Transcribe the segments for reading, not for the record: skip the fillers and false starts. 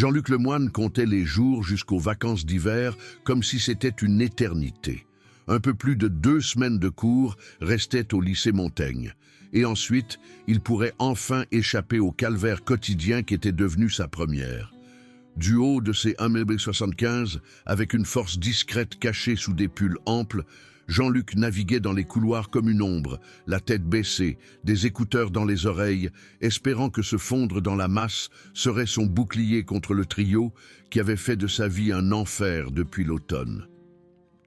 Jean-Luc Lemoine comptait les jours jusqu'aux vacances d'hiver comme si c'était une éternité. Un peu plus de 2 semaines de cours restaient au lycée Montaigne. Et ensuite, il pourrait enfin échapper au calvaire quotidien qui était devenu sa première. Du haut de ses 1,75 m, avec une force discrète cachée sous des pulls amples, Jean-Luc naviguait dans les couloirs comme une ombre, la tête baissée, des écouteurs dans les oreilles, espérant que se fondre dans la masse serait son bouclier contre le trio qui avait fait de sa vie un enfer depuis l'automne.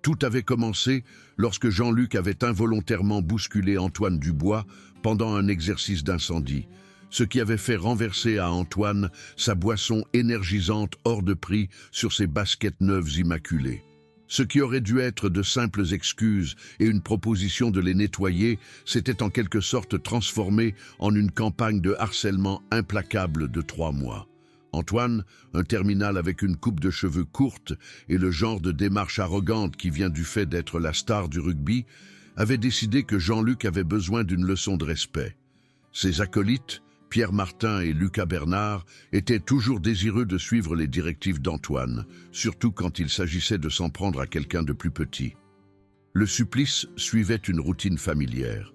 Tout avait commencé lorsque Jean-Luc avait involontairement bousculé Antoine Dubois pendant un exercice d'incendie, ce qui avait fait renverser à Antoine sa boisson énergisante hors de prix sur ses baskets neuves immaculées. Ce qui aurait dû être de simples excuses et une proposition de les nettoyer s'était en quelque sorte transformé en une campagne de harcèlement implacable de 3 mois. Antoine, un terminal avec une coupe de cheveux courte et le genre de démarche arrogante qui vient du fait d'être la star du rugby, avait décidé que Jean-Luc avait besoin d'une leçon de respect. Ses acolytes, Pierre Martin et Lucas Bernard, étaient toujours désireux de suivre les directives d'Antoine, surtout quand il s'agissait de s'en prendre à quelqu'un de plus petit. Le supplice suivait une routine familière.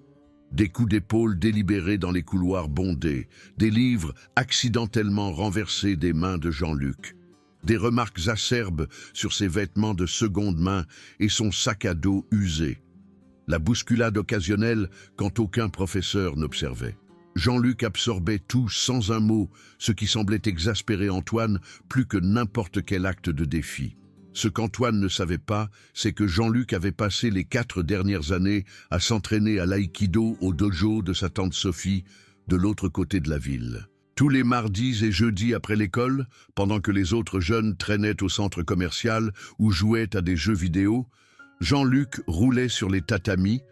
Des coups d'épaule délibérés dans les couloirs bondés, des livres accidentellement renversés des mains de Jean-Luc, des remarques acerbes sur ses vêtements de seconde main et son sac à dos usé, la bousculade occasionnelle quand aucun professeur n'observait. Jean-Luc absorbait tout sans un mot, ce qui semblait exaspérer Antoine plus que n'importe quel acte de défi. Ce qu'Antoine ne savait pas, c'est que Jean-Luc avait passé les 4 dernières années à s'entraîner à l'aïkido au dojo de sa tante Sophie, de l'autre côté de la ville. Tous les mardis et jeudis après l'école, pendant que les autres jeunes traînaient au centre commercial ou jouaient à des jeux vidéo, Jean-Luc roulait sur les tatamis,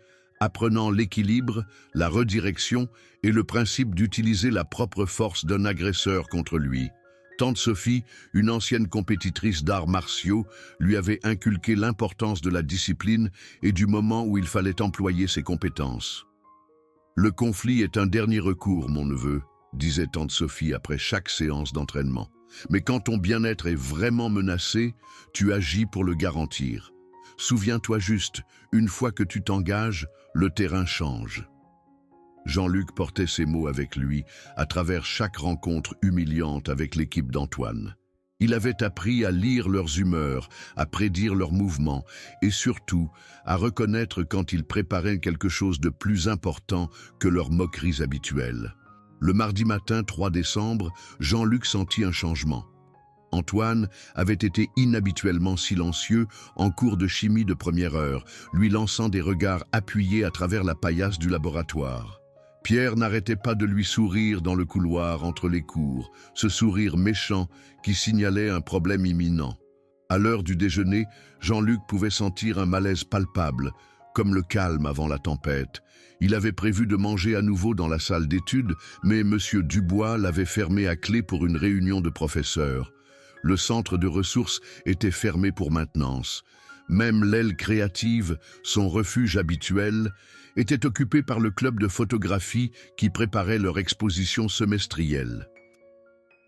apprenant l'équilibre, la redirection et le principe d'utiliser la propre force d'un agresseur contre lui. Tante Sophie, une ancienne compétitrice d'arts martiaux, lui avait inculqué l'importance de la discipline et du moment où il fallait employer ses compétences. « Le conflit est un dernier recours, mon neveu », disait tante Sophie après chaque séance d'entraînement. « Mais quand ton bien-être est vraiment menacé, tu agis pour le garantir. Souviens-toi juste, une fois que tu t'engages, le terrain change. » Jean-Luc portait ces mots avec lui à travers chaque rencontre humiliante avec l'équipe d'Antoine. Il avait appris à lire leurs humeurs, à prédire leurs mouvements et surtout à reconnaître quand ils préparaient quelque chose de plus important que leurs moqueries habituelles. Le mardi matin 3 décembre, Jean-Luc sentit un changement. Antoine avait été inhabituellement silencieux en cours de chimie de première heure, lui lançant des regards appuyés à travers la paillasse du laboratoire. Pierre n'arrêtait pas de lui sourire dans le couloir entre les cours, ce sourire méchant qui signalait un problème imminent. À l'heure du déjeuner, Jean-Luc pouvait sentir un malaise palpable, comme le calme avant la tempête. Il avait prévu de manger à nouveau dans la salle d'études, mais M. Dubois l'avait fermé à clé pour une réunion de professeurs. Le centre de ressources était fermé pour maintenance. Même l'aile créative, son refuge habituel, était occupée par le club de photographie qui préparait leur exposition semestrielle.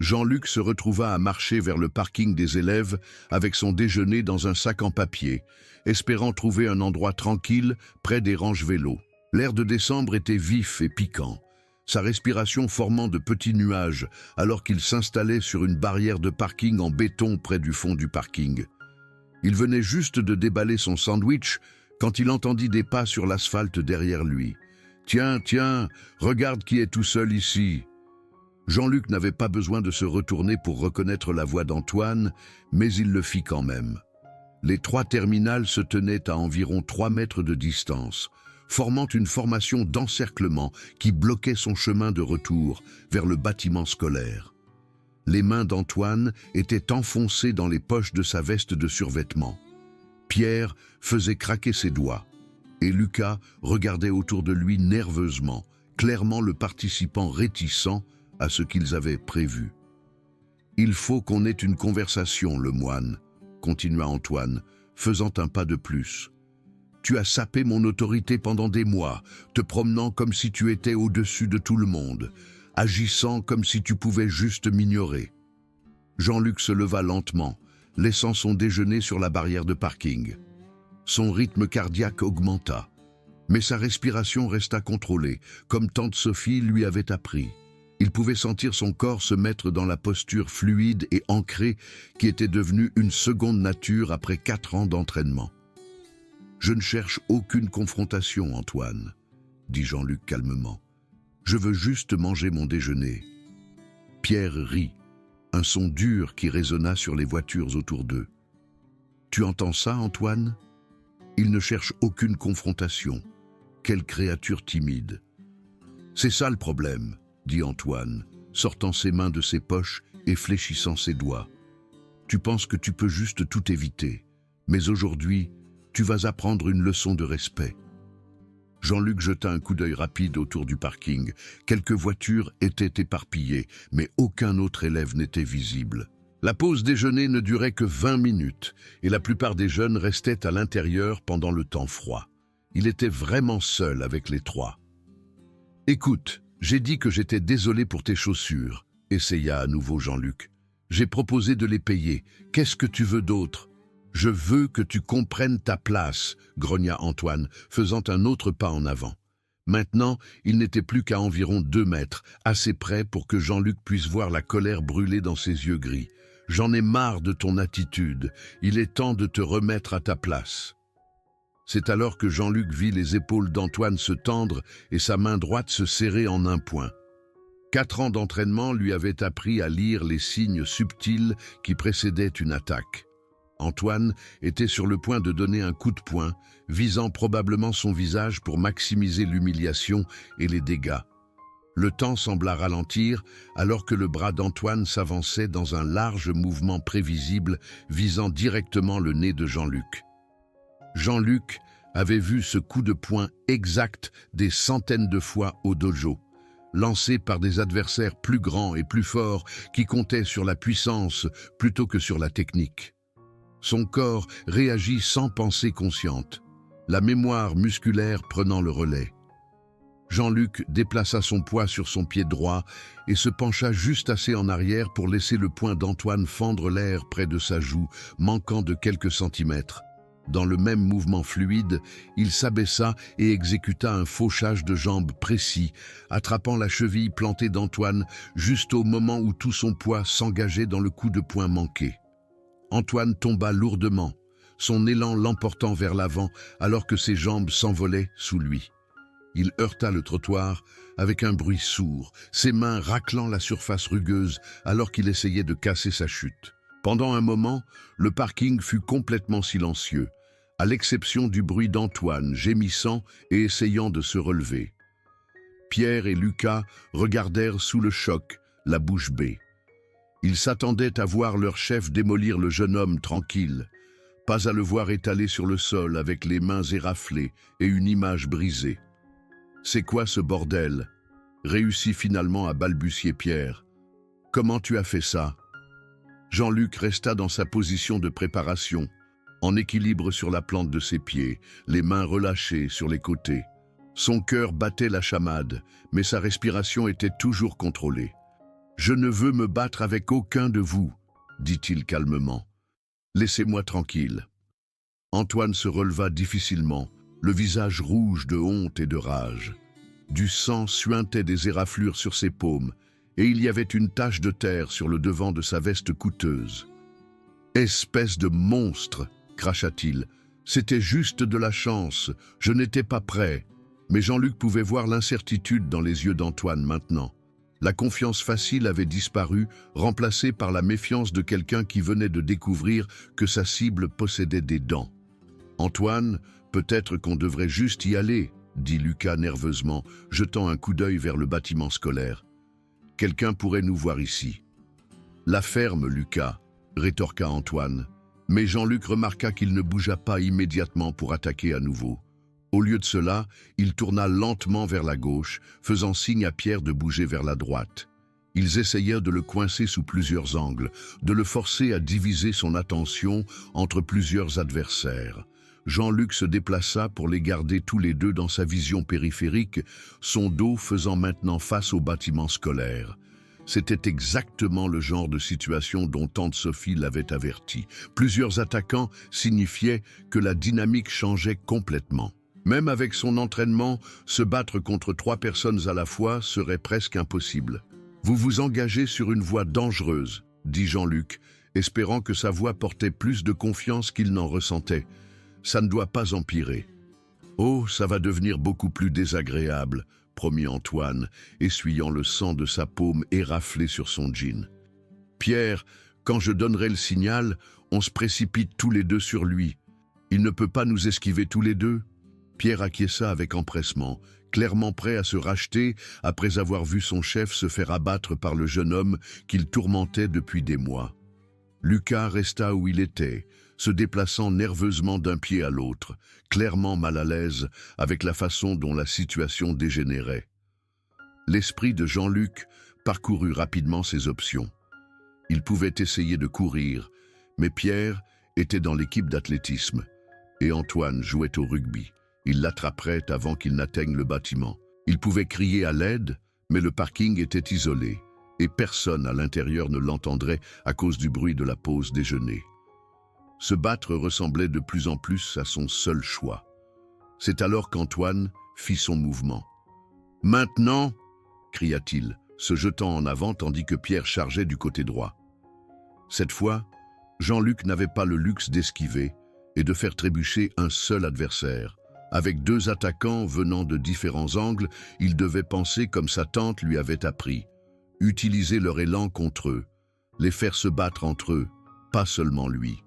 Jean-Luc se retrouva à marcher vers le parking des élèves avec son déjeuner dans un sac en papier, espérant trouver un endroit tranquille près des ranges vélos. L'air de décembre était vif et piquant, sa respiration formant de petits nuages alors qu'il s'installait sur une barrière de parking en béton près du fond du parking. Il venait juste de déballer son sandwich quand il entendit des pas sur l'asphalte derrière lui. « Tiens, regarde qui est tout seul ici !» Jean-Luc n'avait pas besoin de se retourner pour reconnaître la voix d'Antoine, mais il le fit quand même. Les 3 terminales se tenaient à environ 3 mètres de distance, formant une formation d'encerclement qui bloquait son chemin de retour vers le bâtiment scolaire. Les mains d'Antoine étaient enfoncées dans les poches de sa veste de survêtement. Pierre faisait craquer ses doigts, et Lucas regardait autour de lui nerveusement, clairement le participant réticent à ce qu'ils avaient prévu. « Il faut qu'on ait une conversation, Lemoine », continua Antoine, faisant un pas de plus. « Tu as sapé mon autorité pendant des mois, te promenant comme si tu étais au-dessus de tout le monde, agissant comme si tu pouvais juste m'ignorer. Jean-Luc se leva lentement, laissant son déjeuner sur la barrière de parking. Son rythme cardiaque augmenta, mais sa respiration resta contrôlée, comme tante Sophie lui avait appris. Il pouvait sentir son corps se mettre dans la posture fluide et ancrée qui était devenue une seconde nature après 4 ans d'entraînement. « Je ne cherche aucune confrontation, Antoine, » dit Jean-Luc calmement. « Je veux juste manger mon déjeuner. » Pierre rit, un son dur qui résonna sur les voitures autour d'eux. « Tu entends ça, Antoine ? Il ne cherche aucune confrontation. Quelle créature timide. »« C'est ça le problème, » dit Antoine, sortant ses mains de ses poches et fléchissant ses doigts. « Tu penses que tu peux juste tout éviter, mais aujourd'hui, tu vas apprendre une leçon de respect. » Jean-Luc jeta un coup d'œil rapide autour du parking. Quelques voitures étaient éparpillées, mais aucun autre élève n'était visible. La pause déjeuner ne durait que 20 minutes, et la plupart des jeunes restaient à l'intérieur pendant le temps froid. Il était vraiment seul avec les 3. « Écoute, j'ai dit que j'étais désolé pour tes chaussures, » essaya à nouveau Jean-Luc. « J'ai proposé de les payer. Qu'est-ce que tu veux d'autre ? » « Je veux que tu comprennes ta place, » grogna Antoine, faisant un autre pas en avant. Maintenant, il n'était plus qu'à environ 2 mètres, assez près pour que Jean-Luc puisse voir la colère brûler dans ses yeux gris. « J'en ai marre de ton attitude. Il est temps de te remettre à ta place. » C'est alors que Jean-Luc vit les épaules d'Antoine se tendre et sa main droite se serrer en un point. 4 ans d'entraînement lui avaient appris à lire les signes subtils qui précédaient une attaque. Antoine était sur le point de donner un coup de poing, visant probablement son visage pour maximiser l'humiliation et les dégâts. Le temps sembla ralentir alors que le bras d'Antoine s'avançait dans un large mouvement prévisible visant directement le nez de Jean-Luc. Jean-Luc avait vu ce coup de poing exact des centaines de fois au dojo, lancé par des adversaires plus grands et plus forts qui comptaient sur la puissance plutôt que sur la technique. Son corps réagit sans pensée consciente, la mémoire musculaire prenant le relais. Jean-Luc déplaça son poids sur son pied droit et se pencha juste assez en arrière pour laisser le poing d'Antoine fendre l'air près de sa joue, manquant de quelques centimètres. Dans le même mouvement fluide, il s'abaissa et exécuta un fauchage de jambes précis, attrapant la cheville plantée d'Antoine juste au moment où tout son poids s'engageait dans le coup de poing manqué. Antoine tomba lourdement, son élan l'emportant vers l'avant alors que ses jambes s'envolaient sous lui. Il heurta le trottoir avec un bruit sourd, ses mains raclant la surface rugueuse alors qu'il essayait de casser sa chute. Pendant un moment, le parking fut complètement silencieux, à l'exception du bruit d'Antoine gémissant et essayant de se relever. Pierre et Lucas regardèrent sous le choc, la bouche bée. Ils s'attendaient à voir leur chef démolir le jeune homme tranquille, pas à le voir étalé sur le sol avec les mains éraflées et une image brisée. « C'est quoi ce bordel ?» réussit finalement à balbutier Pierre. « Comment tu as fait ça ?» Jean-Luc resta dans sa position de préparation, en équilibre sur la plante de ses pieds, les mains relâchées sur les côtés. Son cœur battait la chamade, mais sa respiration était toujours contrôlée. « Je ne veux me battre avec aucun de vous, » dit-il calmement. « Laissez-moi tranquille. » Antoine se releva difficilement, le visage rouge de honte et de rage. Du sang suintait des éraflures sur ses paumes, et il y avait une tache de terre sur le devant de sa veste coûteuse. « Espèce de monstre !» cracha-t-il. « C'était juste de la chance, je n'étais pas prêt. » Mais Jean-Luc pouvait voir l'incertitude dans les yeux d'Antoine maintenant. La confiance facile avait disparu, remplacée par la méfiance de quelqu'un qui venait de découvrir que sa cible possédait des dents. « Antoine, peut-être qu'on devrait juste y aller, » dit Lucas nerveusement, jetant un coup d'œil vers le bâtiment scolaire. « Quelqu'un pourrait nous voir ici. »« La ferme, Lucas, » rétorqua Antoine. Mais Jean-Luc remarqua qu'il ne bougea pas immédiatement pour attaquer à nouveau. Au lieu de cela, il tourna lentement vers la gauche, faisant signe à Pierre de bouger vers la droite. Ils essayèrent de le coincer sous plusieurs angles, de le forcer à diviser son attention entre plusieurs adversaires. Jean-Luc se déplaça pour les garder tous les deux dans sa vision périphérique, son dos faisant maintenant face au bâtiment scolaire. C'était exactement le genre de situation dont tante Sophie l'avait averti. Plusieurs attaquants signifiaient que la dynamique changeait complètement. Même avec son entraînement, se battre contre 3 personnes à la fois serait presque impossible. « Vous vous engagez sur une voie dangereuse », dit Jean-Luc, espérant que sa voix portait plus de confiance qu'il n'en ressentait. « Ça ne doit pas empirer. »« Oh, ça va devenir beaucoup plus désagréable », promit Antoine, essuyant le sang de sa paume éraflée sur son jean. « Pierre, quand je donnerai le signal, on se précipite tous les deux sur lui. Il ne peut pas nous esquiver tous les deux ?» Pierre acquiesça avec empressement, clairement prêt à se racheter après avoir vu son chef se faire abattre par le jeune homme qu'il tourmentait depuis des mois. Lucas resta où il était, se déplaçant nerveusement d'un pied à l'autre, clairement mal à l'aise avec la façon dont la situation dégénérait. L'esprit de Jean-Luc parcourut rapidement ses options. Il pouvait essayer de courir, mais Pierre était dans l'équipe d'athlétisme et Antoine jouait au rugby. Il l'attraperait avant qu'il n'atteigne le bâtiment. Il pouvait crier à l'aide, mais le parking était isolé et personne à l'intérieur ne l'entendrait à cause du bruit de la pause déjeuner. Se battre ressemblait de plus en plus à son seul choix. C'est alors qu'Antoine fit son mouvement. « Maintenant !» cria-t-il, se jetant en avant tandis que Pierre chargeait du côté droit. Cette fois, Jean-Luc n'avait pas le luxe d'esquiver et de faire trébucher un seul adversaire. Avec 2 attaquants venant de différents angles, il devait penser comme sa tante lui avait appris. Utiliser leur élan contre eux, les faire se battre entre eux, pas seulement lui.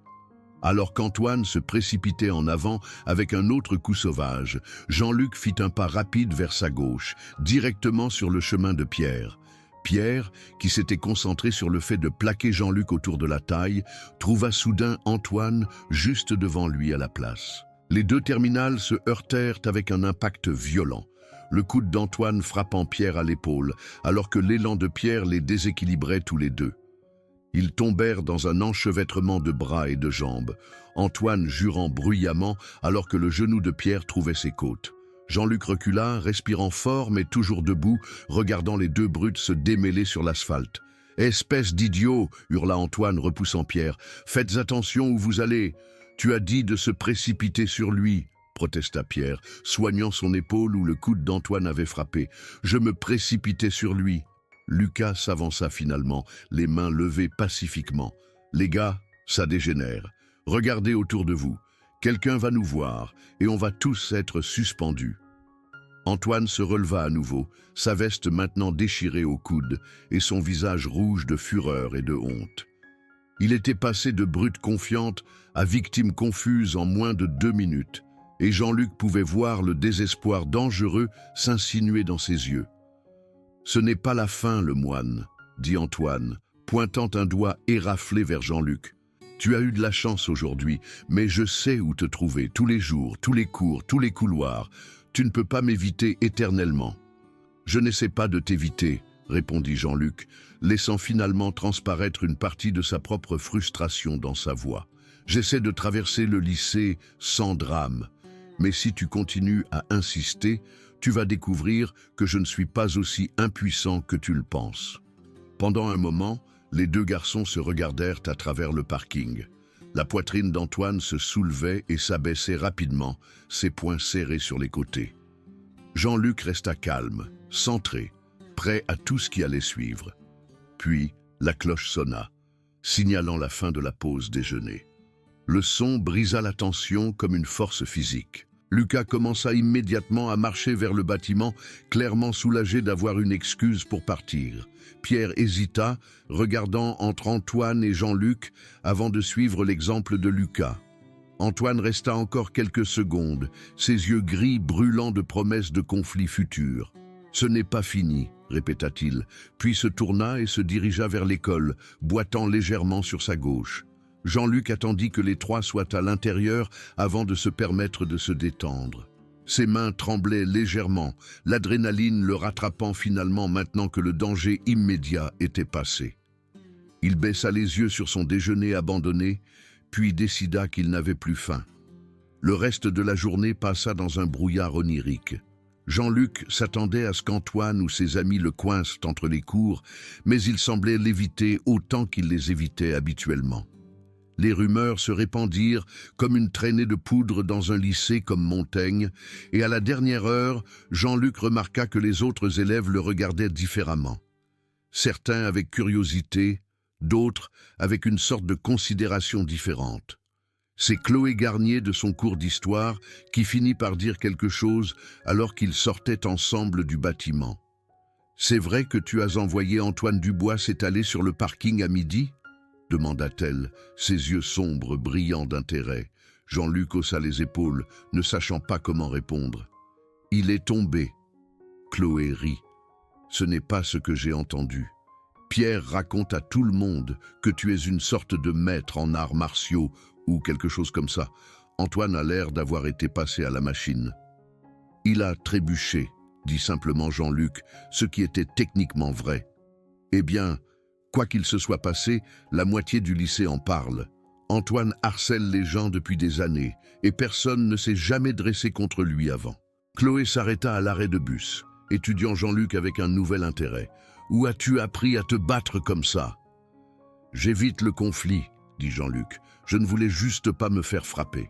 Alors qu'Antoine se précipitait en avant avec un autre coup sauvage, Jean-Luc fit un pas rapide vers sa gauche, directement sur le chemin de Pierre. Pierre, qui s'était concentré sur le fait de plaquer Jean-Luc autour de la taille, trouva soudain Antoine juste devant lui à la place. Les 2 terminales se heurtèrent avec un impact violent, le coude d'Antoine frappant Pierre à l'épaule, alors que l'élan de Pierre les déséquilibrait tous les deux. Ils tombèrent dans un enchevêtrement de bras et de jambes, Antoine jurant bruyamment alors que le genou de Pierre trouvait ses côtes. Jean-Luc recula, respirant fort mais toujours debout, regardant les 2 brutes se démêler sur l'asphalte. « Espèce d'idiot !» hurla Antoine, repoussant Pierre. « Faites attention où vous allez !»« Tu as dit de se précipiter sur lui !» protesta Pierre, soignant son épaule où le coude d'Antoine avait frappé. « Je me précipitais sur lui !» Lucas s'avança finalement, les mains levées pacifiquement. « Les gars, ça dégénère. Regardez autour de vous. Quelqu'un va nous voir et on va tous être suspendus. » Antoine se releva à nouveau, sa veste maintenant déchirée au coude et son visage rouge de fureur et de honte. Il était passé de brute confiante à victime confuse en moins de 2 minutes, et Jean-Luc pouvait voir le désespoir dangereux s'insinuer dans ses yeux. « Ce n'est pas la fin, le moine, » dit Antoine, pointant un doigt éraflé vers Jean-Luc. « Tu as eu de la chance aujourd'hui, mais je sais où te trouver, tous les jours, tous les cours, tous les couloirs. Tu ne peux pas m'éviter éternellement. »« Je n'essaie pas de t'éviter, » répondit Jean-Luc, laissant finalement transparaître une partie de sa propre frustration dans sa voix. « J'essaie de traverser le lycée sans drame, mais si tu continues à insister, tu vas découvrir que je ne suis pas aussi impuissant que tu le penses. » Pendant un moment, les 2 garçons se regardèrent à travers le parking. La poitrine d'Antoine se soulevait et s'abaissait rapidement, ses poings serrés sur les côtés. Jean-Luc resta calme, centré, prêt à tout ce qui allait suivre. Puis, la cloche sonna, signalant la fin de la pause déjeuner. Le son brisa la tension comme une force physique. Lucas commença immédiatement à marcher vers le bâtiment, clairement soulagé d'avoir une excuse pour partir. Pierre hésita, regardant entre Antoine et Jean-Luc avant de suivre l'exemple de Lucas. Antoine resta encore quelques secondes, ses yeux gris brûlant de promesses de conflits futurs. « Ce n'est pas fini », répéta-t-il, puis se tourna et se dirigea vers l'école, boitant légèrement sur sa gauche. Jean-Luc attendit que les 3 soient à l'intérieur avant de se permettre de se détendre. Ses mains tremblaient légèrement, l'adrénaline le rattrapant finalement maintenant que le danger immédiat était passé. Il baissa les yeux sur son déjeuner abandonné, puis décida qu'il n'avait plus faim. Le reste de la journée passa dans un brouillard onirique. Jean-Luc s'attendait à ce qu'Antoine ou ses amis le coincent entre les cours, mais il semblait l'éviter autant qu'il les évitait habituellement. Les rumeurs se répandirent comme une traînée de poudre dans un lycée comme Montaigne, et à la dernière heure, Jean-Luc remarqua que les autres élèves le regardaient différemment. Certains avec curiosité, d'autres avec une sorte de considération différente. C'est Chloé Garnier de son cours d'histoire qui finit par dire quelque chose alors qu'ils sortaient ensemble du bâtiment. « C'est vrai que tu as envoyé Antoine Dubois s'étaler sur le parking à midi ?» demanda-t-elle, ses yeux sombres brillant d'intérêt. Jean-Luc haussa les épaules, ne sachant pas comment répondre. « Il est tombé. » Chloé rit. « Ce n'est pas ce que j'ai entendu. Pierre raconte à tout le monde que tu es une sorte de maître en arts martiaux ou quelque chose comme ça. Antoine a l'air d'avoir été passé à la machine. » « Il a trébuché, » dit simplement Jean-Luc, ce qui était techniquement vrai. « Eh bien, quoi qu'il se soit passé, la moitié du lycée en parle. Antoine harcèle les gens depuis des années et personne ne s'est jamais dressé contre lui avant. » Chloé s'arrêta à l'arrêt de bus, étudiant Jean-Luc avec un nouvel intérêt. « Où as-tu appris à te battre comme ça ?»« J'évite le conflit, » dit Jean-Luc. « Je ne voulais juste pas me faire frapper. »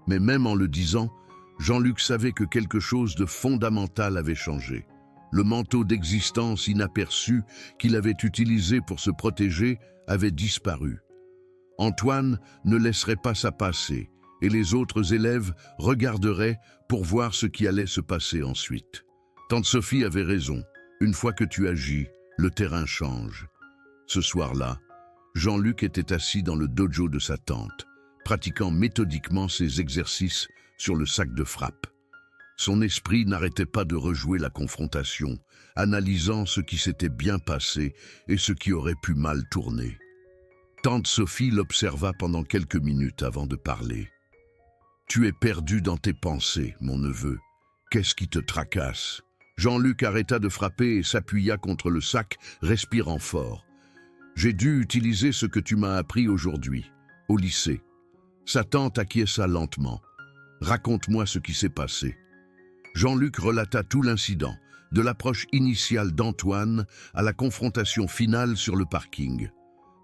Mais même en le disant, Jean-Luc savait que quelque chose de fondamental avait changé. Le manteau d'existence inaperçu qu'il avait utilisé pour se protéger avait disparu. Antoine ne laisserait pas ça passer, et les autres élèves regarderaient pour voir ce qui allait se passer ensuite. Tante Sophie avait raison. Une fois que tu agis, le terrain change. Ce soir-là, Jean-Luc était assis dans le dojo de sa tante, pratiquant méthodiquement ses exercices sur le sac de frappe. Son esprit n'arrêtait pas de rejouer la confrontation, analysant ce qui s'était bien passé et ce qui aurait pu mal tourner. Tante Sophie l'observa pendant quelques minutes avant de parler. « Tu es perdu dans tes pensées, mon neveu. Qu'est-ce qui te tracasse ?» Jean-Luc arrêta de frapper et s'appuya contre le sac, respirant fort. « J'ai dû utiliser ce que tu m'as appris aujourd'hui, au lycée. » Sa tante acquiesça lentement. « Raconte-moi ce qui s'est passé. » Jean-Luc relata tout l'incident, de l'approche initiale d'Antoine à la confrontation finale sur le parking.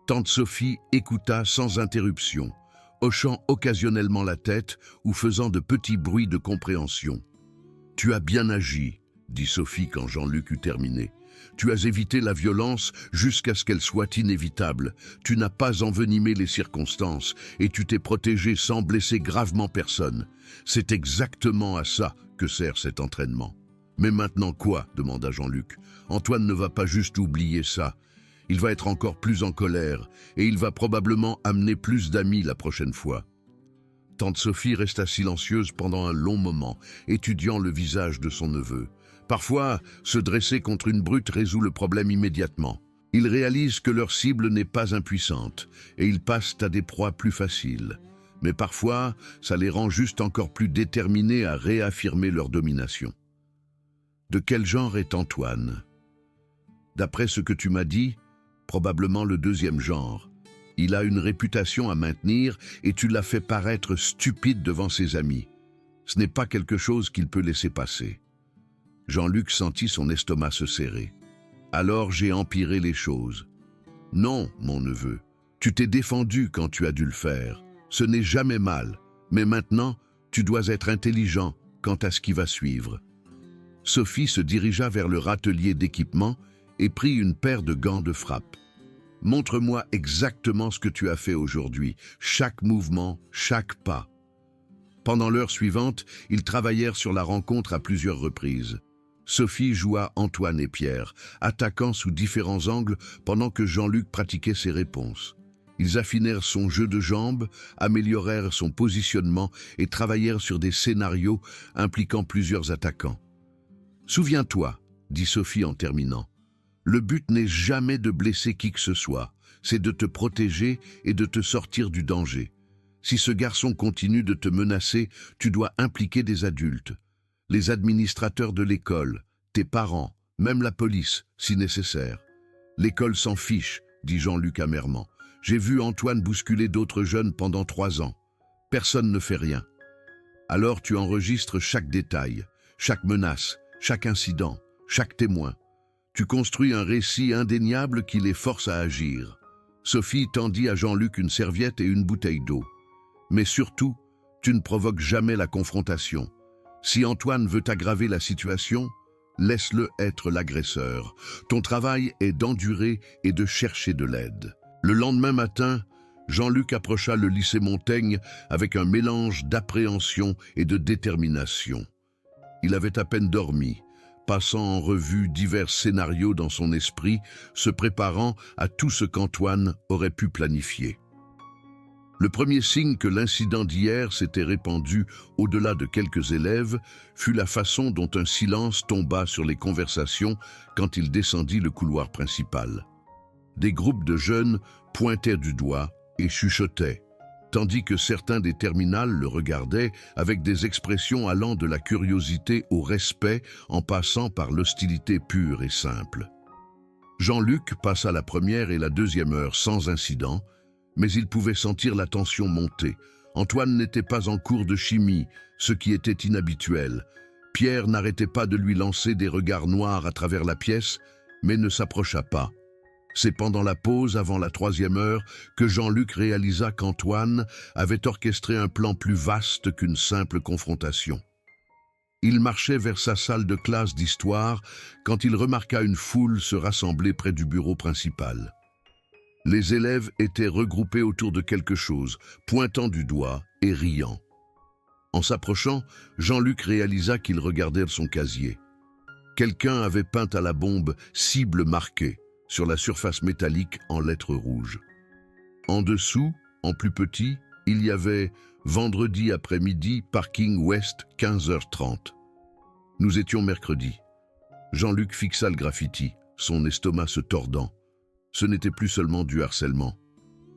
Tante Sophie écouta sans interruption, hochant occasionnellement la tête ou faisant de petits bruits de compréhension. « Tu as bien agi, » dit Sophie quand Jean-Luc eut terminé. « Tu as évité la violence jusqu'à ce qu'elle soit inévitable. Tu n'as pas envenimé les circonstances et tu t'es protégé sans blesser gravement personne. C'est exactement à ça que sert cet entraînement. » « Mais maintenant quoi ?» demanda Jean-Luc. « Antoine ne va pas juste oublier ça. Il va être encore plus en colère et il va probablement amener plus d'amis la prochaine fois. » Tante Sophie resta silencieuse pendant un long moment, étudiant le visage de son neveu. Parfois, se dresser contre une brute résout le problème immédiatement. Ils réalisent que leur cible n'est pas impuissante et ils passent à des proies plus faciles. Mais parfois, ça les rend juste encore plus déterminés à réaffirmer leur domination. De quel genre est Antoine? D'après ce que tu m'as dit, probablement le deuxième genre. Il a une réputation à maintenir et tu l'as fait paraître stupide devant ses amis. Ce n'est pas quelque chose qu'il peut laisser passer. Jean-Luc sentit son estomac se serrer. Alors j'ai empiré les choses. Non, mon neveu, tu t'es défendu quand tu as dû le faire. Ce n'est jamais mal, mais maintenant, tu dois être intelligent quant à ce qui va suivre. Sophie se dirigea vers le râtelier d'équipement et prit une paire de gants de frappe. « Montre-moi exactement ce que tu as fait aujourd'hui, chaque mouvement, chaque pas. » Pendant l'heure suivante, ils travaillèrent sur la rencontre à plusieurs reprises. Sophie joua Antoine et Pierre, attaquant sous différents angles pendant que Jean-Luc pratiquait ses réponses. Ils affinèrent son jeu de jambes, améliorèrent son positionnement et travaillèrent sur des scénarios impliquant plusieurs attaquants. « Souviens-toi, » dit Sophie en terminant, « le but n'est jamais de blesser qui que ce soit, c'est de te protéger et de te sortir du danger. Si ce garçon continue de te menacer, tu dois impliquer des adultes, les administrateurs de l'école, tes parents, même la police, si nécessaire. L'école s'en fiche, dit Jean-Luc amèrement. J'ai vu Antoine bousculer d'autres jeunes pendant 3 ans. Personne ne fait rien. Alors tu enregistres chaque détail, chaque menace, chaque incident, chaque témoin. Tu construis un récit indéniable qui les force à agir. Sophie tendit à Jean-Luc une serviette et une bouteille d'eau. Mais surtout, tu ne provoques jamais la confrontation. Si Antoine veut aggraver la situation, laisse-le être l'agresseur. Ton travail est d'endurer et de chercher de l'aide. Le lendemain matin, Jean-Luc approcha le lycée Montaigne avec un mélange d'appréhension et de détermination. Il avait à peine dormi, passant en revue divers scénarios dans son esprit, se préparant à tout ce qu'Antoine aurait pu planifier. Le premier signe que l'incident d'hier s'était répandu au-delà de quelques élèves fut la façon dont un silence tomba sur les conversations quand il descendit le couloir principal. Des groupes de jeunes pointaient du doigt et chuchotaient, tandis que certains des terminales le regardaient avec des expressions allant de la curiosité au respect en passant par l'hostilité pure et simple. Jean-Luc passa la première et la deuxième heure sans incident, mais il pouvait sentir la tension monter. Antoine n'était pas en cours de chimie, ce qui était inhabituel. Pierre n'arrêtait pas de lui lancer des regards noirs à travers la pièce, mais ne s'approcha pas. C'est pendant la pause, avant la troisième heure, que Jean-Luc réalisa qu'Antoine avait orchestré un plan plus vaste qu'une simple confrontation. Il marchait vers sa salle de classe d'histoire quand il remarqua une foule se rassembler près du bureau principal. Les élèves étaient regroupés autour de quelque chose, pointant du doigt et riant. En s'approchant, Jean-Luc réalisa qu'il regardait son casier. Quelqu'un avait peint à la bombe « cible marquée » sur la surface métallique en lettres rouges. En dessous, en plus petit, il y avait « Vendredi après-midi, parking ouest, 15h30 ». Nous étions mercredi. Jean-Luc fixa le graffiti, son estomac se tordant. Ce n'était plus seulement du harcèlement.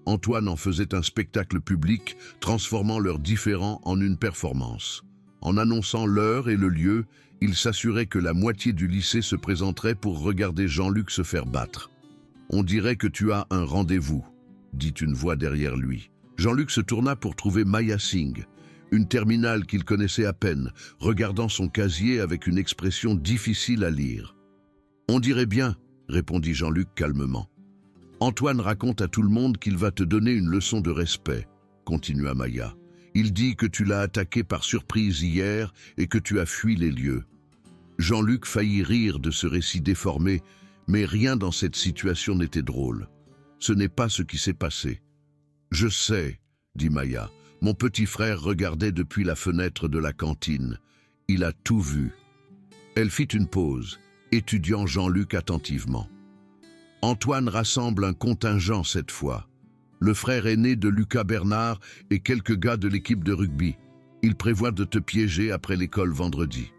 Antoine en faisait un spectacle public, transformant leurs différends en une performance. En annonçant l'heure et le lieu, il s'assurait que la moitié du lycée se présenterait pour regarder Jean-Luc se faire battre. « On dirait que tu as un rendez-vous », dit une voix derrière lui. Jean-Luc se tourna pour trouver Maya Singh, une terminale qu'il connaissait à peine, regardant son casier avec une expression difficile à lire. « On dirait bien », répondit Jean-Luc calmement. « Antoine raconte à tout le monde qu'il va te donner une leçon de respect, » continua Maya. « Il dit que tu l'as attaqué par surprise hier et que tu as fui les lieux. » Jean-Luc faillit rire de ce récit déformé, mais rien dans cette situation n'était drôle. Ce n'est pas ce qui s'est passé. « Je sais, » dit Maya. « Mon petit frère regardait depuis la fenêtre de la cantine. Il a tout vu. » Elle fit une pause, étudiant Jean-Luc attentivement. Antoine rassemble un contingent cette fois. Le frère aîné de Lucas Bernard et quelques gars de l'équipe de rugby. Il prévoit de te piéger après l'école vendredi.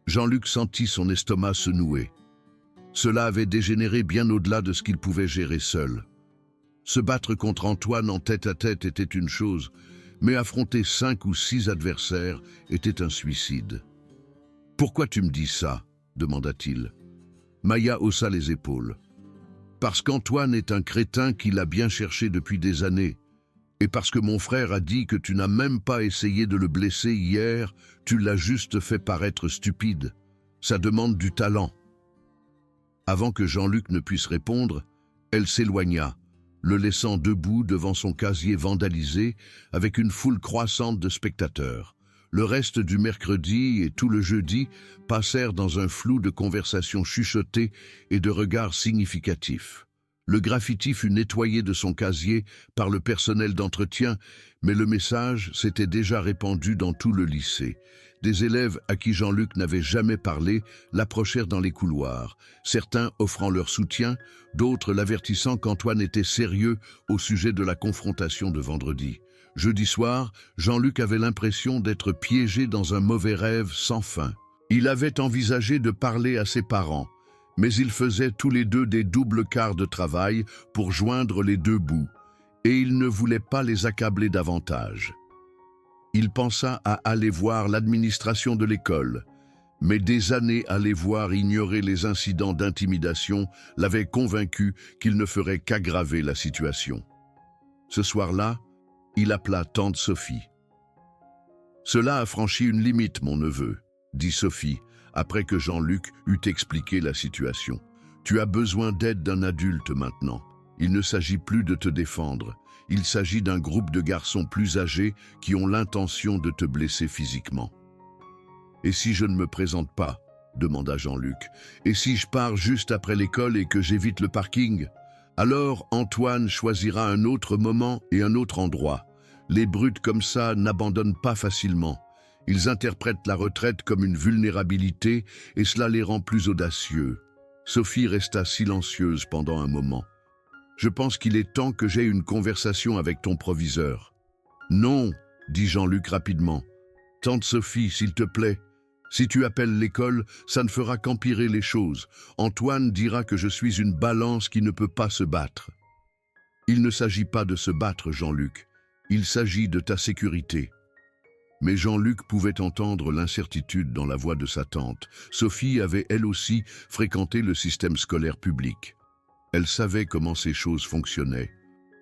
Jean-Luc sentit son estomac se nouer. Cela avait dégénéré bien au-delà de ce qu'il pouvait gérer seul. Se battre contre Antoine en tête-à-tête était une chose, mais affronter 5 ou 6 adversaires était un suicide. « Pourquoi tu me dis ça ?» demanda-t-il. Maya haussa les épaules. « Parce qu'Antoine est un crétin qui l'a bien cherché depuis des années, et parce que mon frère a dit que tu n'as même pas essayé de le blesser hier, tu l'as juste fait paraître stupide. Ça demande du talent. » Avant que Jean-Luc ne puisse répondre, elle s'éloigna, le laissant debout devant son casier vandalisé avec une foule croissante de spectateurs. Le reste du mercredi et tout le jeudi passèrent dans un flou de conversations chuchotées et de regards significatifs. Le graffiti fut nettoyé de son casier par le personnel d'entretien, mais le message s'était déjà répandu dans tout le lycée. Des élèves à qui Jean-Luc n'avait jamais parlé l'approchèrent dans les couloirs, certains offrant leur soutien, d'autres l'avertissant qu'Antoine était sérieux au sujet de la confrontation de vendredi. Jeudi soir, Jean-Luc avait l'impression d'être piégé dans un mauvais rêve sans fin. Il avait envisagé de parler à ses parents, mais ils faisaient tous les deux des doubles quarts de travail pour joindre les deux bouts, et il ne voulait pas les accabler davantage. Il pensa à aller voir l'administration de l'école, mais des années à les voir ignorer les incidents d'intimidation l'avaient convaincu qu'il ne ferait qu'aggraver la situation. Ce soir-là, il appela tante Sophie. « Cela a franchi une limite, mon neveu. dit Sophie, après que Jean-Luc eut expliqué la situation. Tu as besoin d'aide d'un adulte maintenant. Il ne s'agit plus de te défendre. Il s'agit d'un groupe de garçons plus âgés qui ont l'intention de te blesser physiquement. Et si je ne me présente pas ? Demanda Jean-Luc. Et si je pars juste après l'école et que j'évite le parking ? Alors Antoine choisira un autre moment et un autre endroit. Les brutes comme ça n'abandonnent pas facilement. Ils interprètent la retraite comme une vulnérabilité et cela les rend plus audacieux. Sophie resta silencieuse pendant un moment. Je pense qu'il est temps que j'aie une conversation avec ton proviseur. Non, dit Jean-Luc rapidement. Tante Sophie, s'il te plaît. Si tu appelles l'école, ça ne fera qu'empirer les choses. Antoine dira que je suis une balance qui ne peut pas se battre. Il ne s'agit pas de se battre, Jean-Luc. Il s'agit de ta sécurité. Mais Jean-Luc pouvait entendre l'incertitude dans la voix de sa tante. Sophie avait elle aussi fréquenté le système scolaire public. Elle savait comment ces choses fonctionnaient,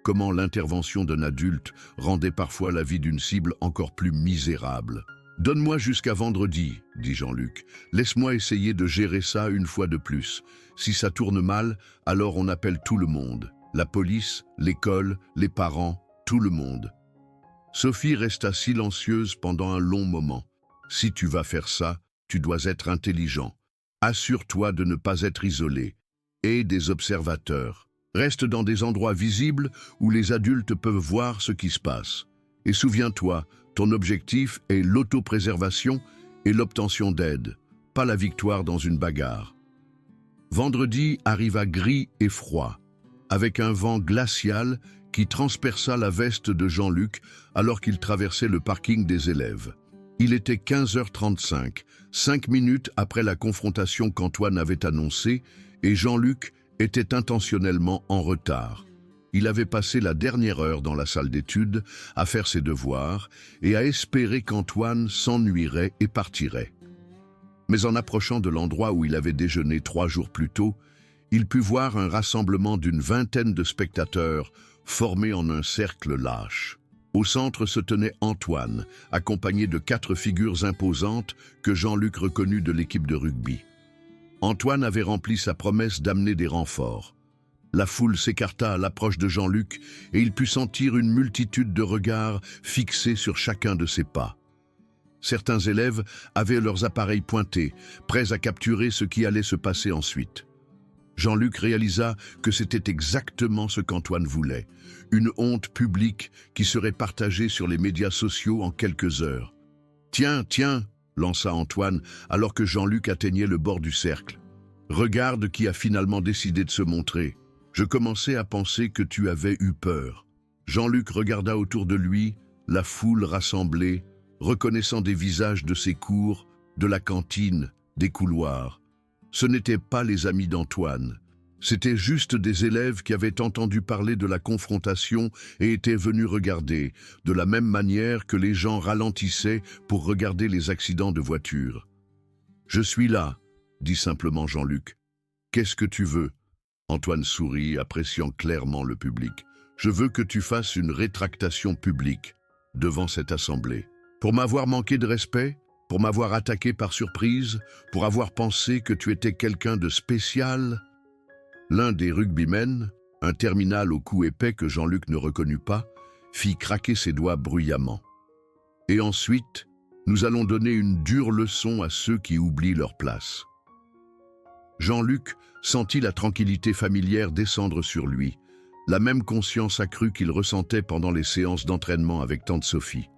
comment l'intervention d'un adulte rendait parfois la vie d'une cible encore plus misérable. « Donne-moi jusqu'à vendredi, » dit Jean-Luc. « Laisse-moi essayer de gérer ça une fois de plus. Si ça tourne mal, alors on appelle tout le monde. La police, l'école, les parents, tout le monde. » Sophie resta silencieuse pendant un long moment. « Si tu vas faire ça, tu dois être intelligent. Assure-toi de ne pas être isolé. Et des observateurs. Reste dans des endroits visibles où les adultes peuvent voir ce qui se passe. Et souviens-toi, ton objectif est l'autopréservation et l'obtention d'aide, pas la victoire dans une bagarre. » Vendredi arriva gris et froid, avec un vent glacial qui transperça la veste de Jean-Luc alors qu'il traversait le parking des élèves. Il était 15h35, 5 minutes après la confrontation qu'Antoine avait annoncée, et Jean-Luc était intentionnellement en retard. Il avait passé la dernière heure dans la salle d'études à faire ses devoirs et à espérer qu'Antoine s'ennuierait et partirait. Mais en approchant de l'endroit où il avait déjeuné 3 jours plus tôt, il put voir un rassemblement d'une vingtaine de spectateurs formés en un cercle lâche. Au centre se tenait Antoine, accompagné de 4 figures imposantes que Jean-Luc reconnut de l'équipe de rugby. Antoine avait rempli sa promesse d'amener des renforts. La foule s'écarta à l'approche de Jean-Luc et il put sentir une multitude de regards fixés sur chacun de ses pas. Certains élèves avaient leurs appareils pointés, prêts à capturer ce qui allait se passer ensuite. Jean-Luc réalisa que c'était exactement ce qu'Antoine voulait, une honte publique qui serait partagée sur les médias sociaux en quelques heures. « Tiens, tiens !» lança Antoine alors que Jean-Luc atteignait le bord du cercle. « Regarde qui a finalement décidé de se montrer. Je commençais à penser que tu avais eu peur. » Jean-Luc regarda autour de lui, la foule rassemblée, reconnaissant des visages de ses cours, de la cantine, des couloirs. Ce n'étaient pas les amis d'Antoine. C'étaient juste des élèves qui avaient entendu parler de la confrontation et étaient venus regarder, de la même manière que les gens ralentissaient pour regarder les accidents de voiture. « Je suis là, » dit simplement Jean-Luc. « Qu'est-ce que tu veux ?» Antoine sourit, appréciant clairement le public. « Je veux que tu fasses une rétractation publique devant cette assemblée. Pour m'avoir manqué de respect, pour m'avoir attaqué par surprise, pour avoir pensé que tu étais quelqu'un de spécial. » L'un des rugbymen, un terminal au cou épais que Jean-Luc ne reconnut pas, fit craquer ses doigts bruyamment. « Et ensuite, nous allons donner une dure leçon à ceux qui oublient leur place. » Jean-Luc sentit la tranquillité familière descendre sur lui, la même conscience accrue qu'il ressentait pendant les séances d'entraînement avec tante Sophie.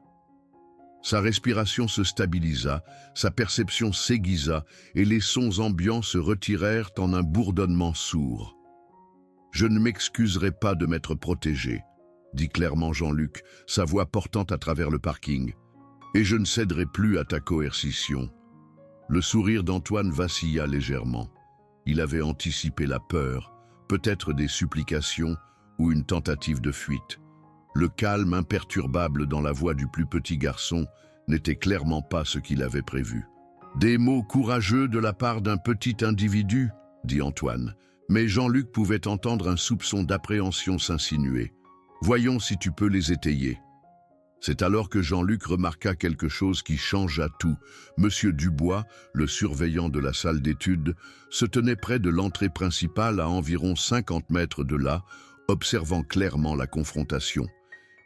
Sa respiration se stabilisa, sa perception s'aiguisa et les sons ambiants se retirèrent en un bourdonnement sourd. « Je ne m'excuserai pas de m'être protégé, » dit clairement Jean-Luc, sa voix portant à travers le parking, « et je ne céderai plus à ta coercition. » Le sourire d'Antoine vacilla légèrement. Il avait anticipé la peur, peut-être des supplications ou une tentative de fuite. Le calme imperturbable dans la voix du plus petit garçon n'était clairement pas ce qu'il avait prévu. « Des mots courageux de la part d'un petit individu, » dit Antoine, mais Jean-Luc pouvait entendre un soupçon d'appréhension s'insinuer. « Voyons si tu peux les étayer. » C'est alors que Jean-Luc remarqua quelque chose qui changea tout. Monsieur Dubois, le surveillant de la salle d'études, se tenait près de l'entrée principale à environ 50 mètres de là, observant clairement la confrontation.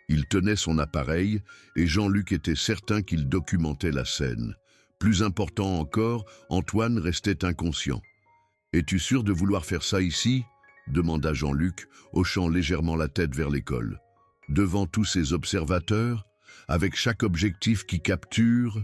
Il tenait son appareil et Jean-Luc était certain qu'il documentait la scène. Plus important encore, Antoine restait inconscient. « Es-tu sûr de vouloir faire ça ici ?» demanda Jean-Luc, hochant légèrement la tête vers l'école. Devant tous ces observateurs, avec chaque objectif qui capture,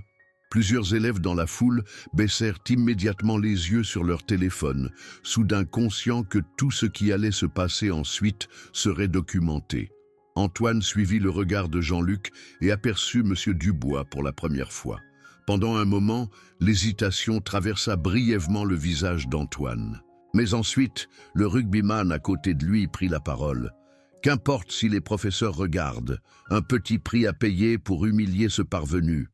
plusieurs élèves dans la foule baissèrent immédiatement les yeux sur leur téléphone, soudain conscients que tout ce qui allait se passer ensuite serait documenté. Antoine suivit le regard de Jean-Luc et aperçut M. Dubois pour la première fois. Pendant un moment, l'hésitation traversa brièvement le visage d'Antoine. Mais ensuite, le rugbyman à côté de lui prit la parole. Qu'importe si les professeurs regardent, un petit prix à payer pour humilier ce parvenu.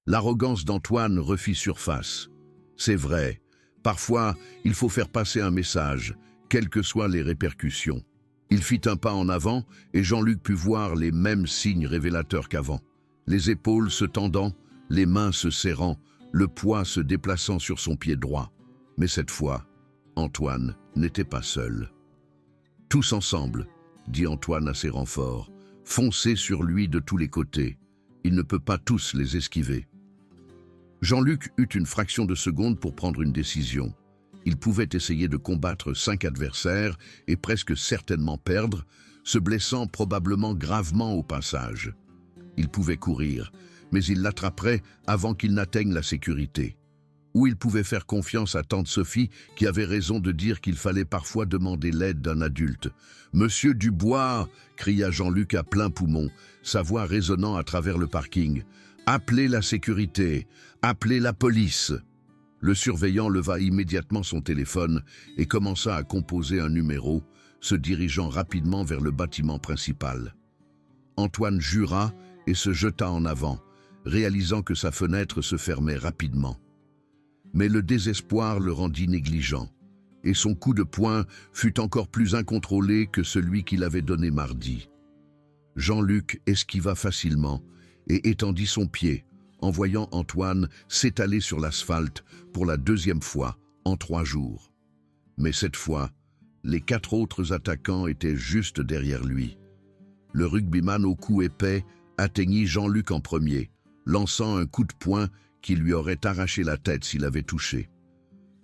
L'arrogance d'Antoine refit surface. C'est vrai, parfois il faut faire passer un message, quelles que soient les répercussions. Il fit un pas en avant et Jean-Luc put voir les mêmes signes révélateurs qu'avant. Les épaules se tendant, les mains se serrant, le poids se déplaçant sur son pied droit. Mais cette fois, Antoine n'était pas seul. « Tous ensemble », dit Antoine à ses renforts, « foncez sur lui de tous les côtés. Il ne peut pas tous les esquiver. » Jean-Luc eut une fraction de seconde pour prendre une décision. Il pouvait essayer de combattre 5 adversaires et presque certainement perdre, se blessant probablement gravement au passage. Il pouvait courir, mais il l'attraperait avant qu'il n'atteigne la sécurité. Ou il pouvait faire confiance à tante Sophie qui avait raison de dire qu'il fallait parfois demander l'aide d'un adulte. « Monsieur Dubois !» cria Jean-Luc à plein poumon, sa voix résonnant à travers le parking. « Appelez la sécurité, appelez la police !» Le surveillant leva immédiatement son téléphone et commença à composer un numéro, se dirigeant rapidement vers le bâtiment principal. Antoine jura et se jeta en avant, réalisant que sa fenêtre se fermait rapidement. Mais le désespoir le rendit négligent, et son coup de poing fut encore plus incontrôlé que celui qu'il avait donné mardi. Jean-Luc esquiva facilement et étendit son pied, en voyant Antoine s'étaler sur l'asphalte pour la 2e fois en 3 jours. Mais cette fois, les 4 autres attaquants étaient juste derrière lui. Le rugbyman au cou épais atteignit Jean-Luc en premier, lançant un coup de poing qui lui aurait arraché la tête s'il avait touché.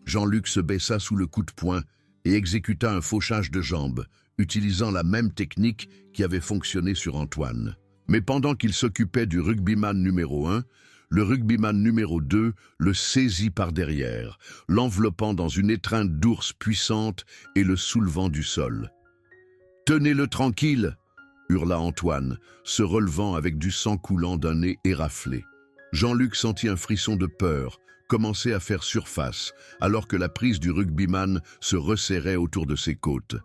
Jean-Luc se baissa sous le coup de poing et exécuta un fauchage de jambes, utilisant la même technique qui avait fonctionné sur Antoine. Mais pendant qu'il s'occupait du rugbyman numéro 1, le rugbyman numéro 2 le saisit par derrière, l'enveloppant dans une étreinte d'ours puissante et le soulevant du sol. « Tenez-le tranquille !» hurla Antoine, se relevant avec du sang coulant d'un nez éraflé. Jean-Luc sentit un frisson de peur commencer à faire surface alors que la prise du rugbyman se resserrait autour de ses côtes.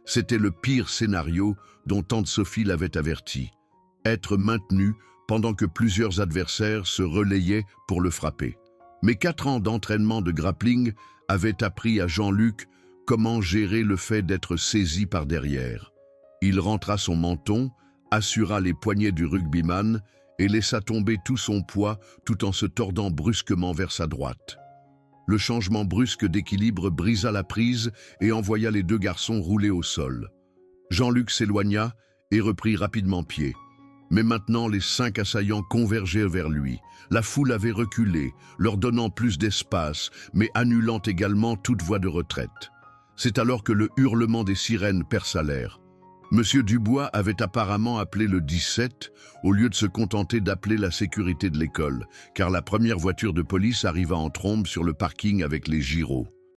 C'était le pire scénario dont tante Sophie l'avait averti. Être maintenu pendant que plusieurs adversaires se relayaient pour le frapper. Mais 4 ans d'entraînement de grappling avaient appris à Jean-Luc comment gérer le fait d'être saisi par derrière. Il rentra son menton, assura les poignets du rugbyman et laissa tomber tout son poids tout en se tordant brusquement vers sa droite. Le changement brusque d'équilibre brisa la prise et envoya les 2 garçons rouler au sol. Jean-Luc s'éloigna et reprit rapidement pied. Mais maintenant, les 5 assaillants convergeaient vers lui. La foule avait reculé, leur donnant plus d'espace, mais annulant également toute voie de retraite. C'est alors que le hurlement des sirènes perça l'air. Monsieur Dubois avait apparemment appelé le 17 au lieu de se contenter d'appeler la sécurité de l'école, car la première voiture de police arriva en trombe sur le parking avec les gyros.